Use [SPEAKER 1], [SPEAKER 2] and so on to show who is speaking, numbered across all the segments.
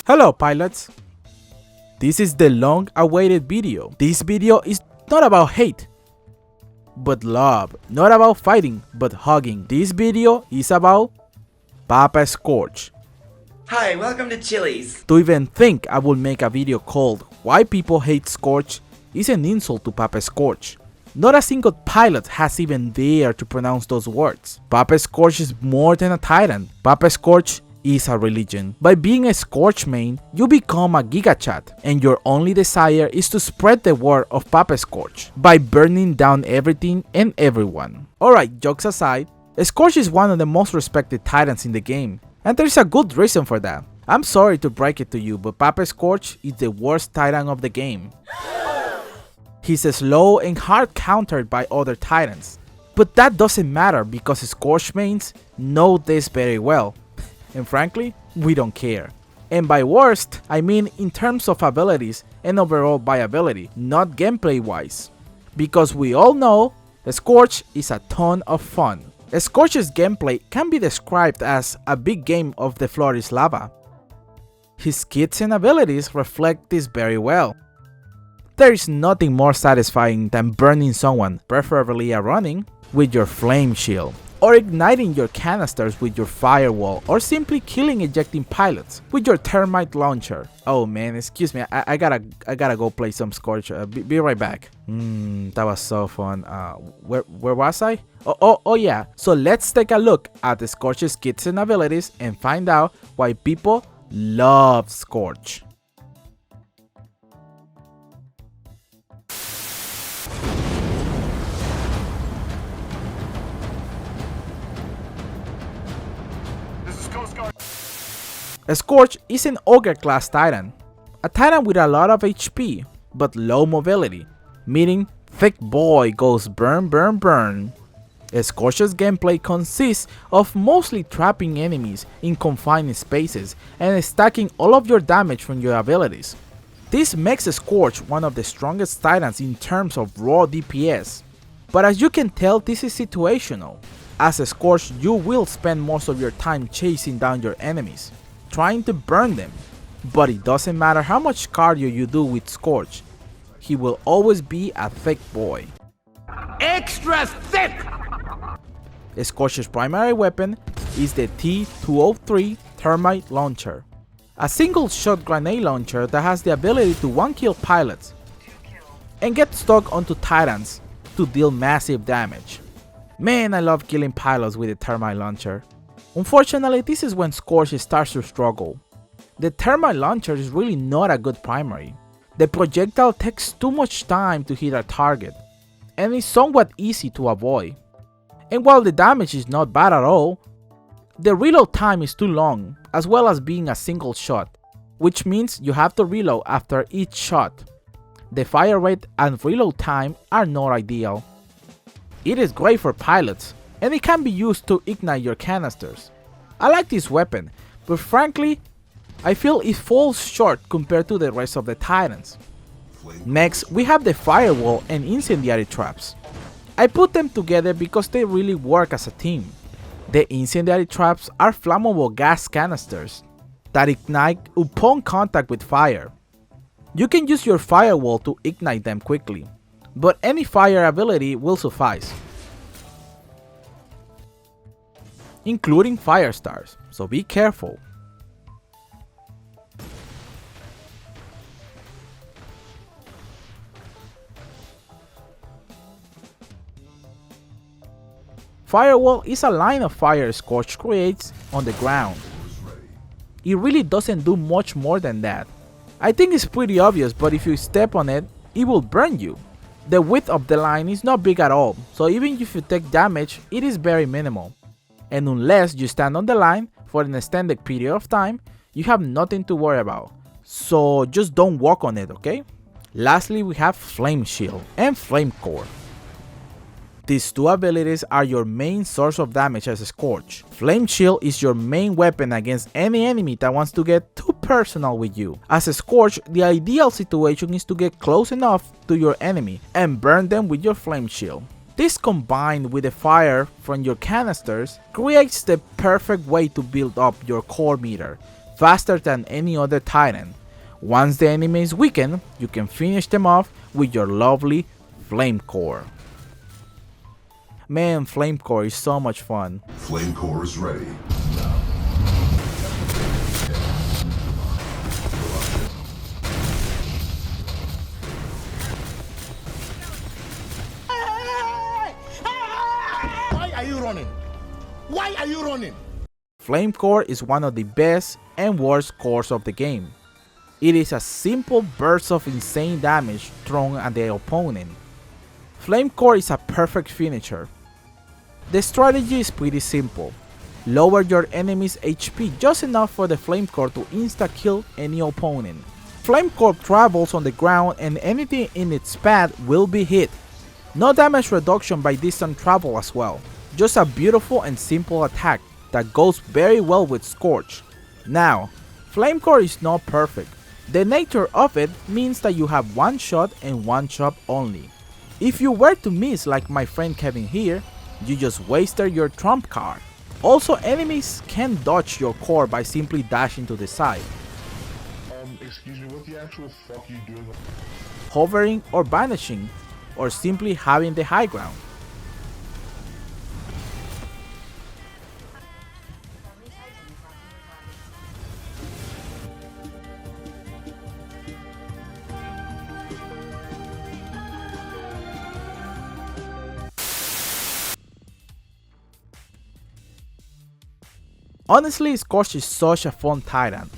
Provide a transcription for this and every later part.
[SPEAKER 1] Hello pilots! This is the long-awaited video. This video is not about hate, but love. Not about fighting, but hugging. This video is about Papa Scorch.
[SPEAKER 2] Hi, welcome to Chili's.
[SPEAKER 1] To even think I would make a video called Why People Hate Scorch is an insult to Papa Scorch. Not a single pilot has even dared to pronounce those words. Papa Scorch is more than a Titan. Papa Scorch is a religion. By being a Scorch main, you become a gigachat, and your only desire is to spread the word of Papa Scorch by burning down everything and everyone. Alright, jokes aside, Scorch is one of the most respected Titans in the game, and there's a good reason for that. I'm sorry to break it to you, but Papa Scorch is the worst Titan of the game. He's slow and hard countered by other Titans. But that doesn't matter because Scorch mains know this very well. And frankly, we don't care. And by worst, I mean in terms of abilities and overall viability, not gameplay wise. Because we all know, Scorch is a ton of fun. Scorch's gameplay can be described as a big game of the floor is lava. His kits and abilities reflect this very well. There is nothing more satisfying than burning someone, preferably a running, with your flame shield, or igniting your canisters with your firewall, or simply killing ejecting pilots with your thermite launcher. Oh man, excuse me, I gotta go play some Scorch. Be right back. That was so fun. Where was I? Oh yeah. So let's take a look at the Scorch's kits and abilities and find out why people love Scorch. Scorch is an Ogre class Titan, a Titan with a lot of HP, but low mobility, meaning thick boy goes burn burn burn. Scorch's gameplay consists of mostly trapping enemies in confined spaces and stacking all of your damage from your abilities. This makes Scorch one of the strongest Titans in terms of raw DPS, but as you can tell, this is situational. As a Scorch, you will spend most of your time chasing down your enemies, trying to burn them, but it doesn't matter how much cardio you do with Scorch, he will always be a thick boy.
[SPEAKER 3] Extra thick!
[SPEAKER 1] Scorch's primary weapon is the T203 Thermite Launcher, a single shot grenade launcher that has the ability to one-kill pilots and get stuck onto Titans to deal massive damage. Man, I love killing pilots with the Thermite Launcher. Unfortunately, this is when Scorch starts to struggle. The Thermite Launcher is really not a good primary. The projectile takes too much time to hit a target, and is somewhat easy to avoid. And while the damage is not bad at all, the reload time is too long, as well as being a single shot, which means you have to reload after each shot. The fire rate and reload time are not ideal. It is great for pilots, and it can be used to ignite your canisters. I like this weapon, but frankly, I feel it falls short compared to the rest of the Titans. Next, we have the firewall and incendiary traps. I put them together because they really work as a team. The incendiary traps are flammable gas canisters that ignite upon contact with fire. You can use your firewall to ignite them quickly, but any fire ability will suffice, including fire stars, so be careful. Firewall is a line of fire Scorch creates on the ground. It really doesn't do much more than that. I think it's pretty obvious, but if you step on it, it will burn you. The width of the line is not big at all, so even if you take damage, it is very minimal. And unless you stand on the line for an extended period of time, you have nothing to worry about. So just don't walk on it, okay? Lastly, we have Flame Shield and Flame Core. These two abilities are your main source of damage as a Scorch. Flame Shield is your main weapon against any enemy that wants to get too personal with you. As a Scorch, the ideal situation is to get close enough to your enemy and burn them with your Flame Shield. This combined with the fire from your canisters creates the perfect way to build up your core meter, faster than any other Titan. Once the enemy is weakened, you can finish them off with your lovely Flame Core. Man, Flame Core is so much fun.
[SPEAKER 4] Flame core is ready.
[SPEAKER 3] Why are you running? Why are you running?
[SPEAKER 1] Flame Core is one of the best and worst cores of the game. It is a simple burst of insane damage thrown at the opponent. Flame Core is a perfect finisher. The strategy is pretty simple. Lower your enemy's HP just enough for the Flame Core to insta-kill any opponent. Flame Core travels on the ground and anything in its path will be hit. No damage reduction by distant travel as well. Just a beautiful and simple attack that goes very well with Scorch. Now, Flame Core is not perfect. The nature of it means that you have one shot and one shot only. If you were to miss like my friend Kevin here, you just wasted your trump card. Also, enemies can dodge your core by simply dashing to the side,
[SPEAKER 4] Excuse me, what the actual fuck are you doing?
[SPEAKER 1] hovering or vanishing, or simply having the high ground. Honestly, Scorch is such a fun Titan,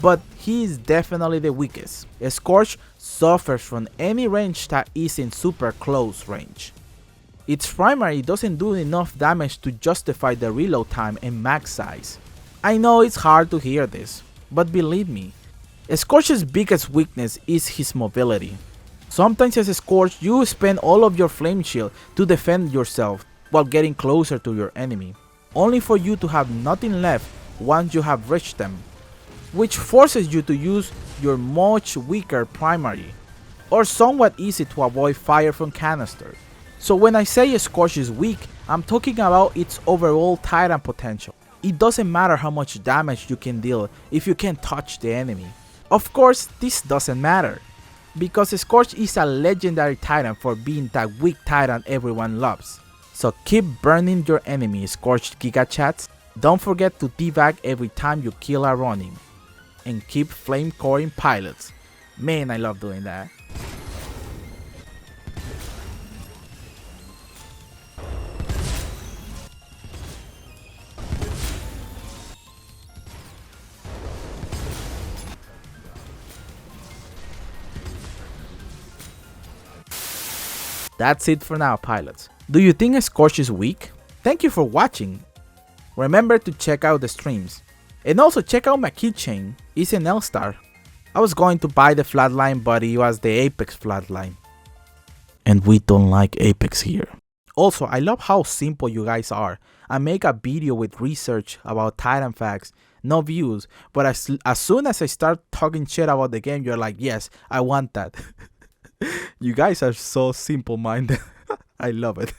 [SPEAKER 1] but he is definitely the weakest. Scorch suffers from any range that isn't super close range. Its primary doesn't do enough damage to justify the reload time and max size. I know it's hard to hear this, but believe me, Scorch's biggest weakness is his mobility. Sometimes as a Scorch, you spend all of your flame shield to defend yourself while getting closer to your enemy, only for you to have nothing left once you have reached them, which forces you to use your much weaker primary, or somewhat easy to avoid fire from canister. So when I say Scorch is weak, I'm talking about its overall Titan potential. It doesn't matter how much damage you can deal if you can't touch the enemy. Of course, this doesn't matter, because Scorch is a legendary Titan for being that weak Titan everyone loves. So keep burning your enemy, Scorched Giga Chats. Don't forget to teabag every time you kill a running. And keep flame coring pilots. Man, I love doing that. That's it for now, pilots. Do you think Scorch is weak? Thank you for watching. Remember to check out the streams. And also check out my keychain. It's an L-star. I was going to buy the flatline, but it was the Apex flatline. And we don't like Apex here. Also, I love how simple you guys are. I make a video with research about Titan facts, no views, but as soon as I start talking shit about the game, you're like, yes, I want that. You guys are so simple-minded. I love it.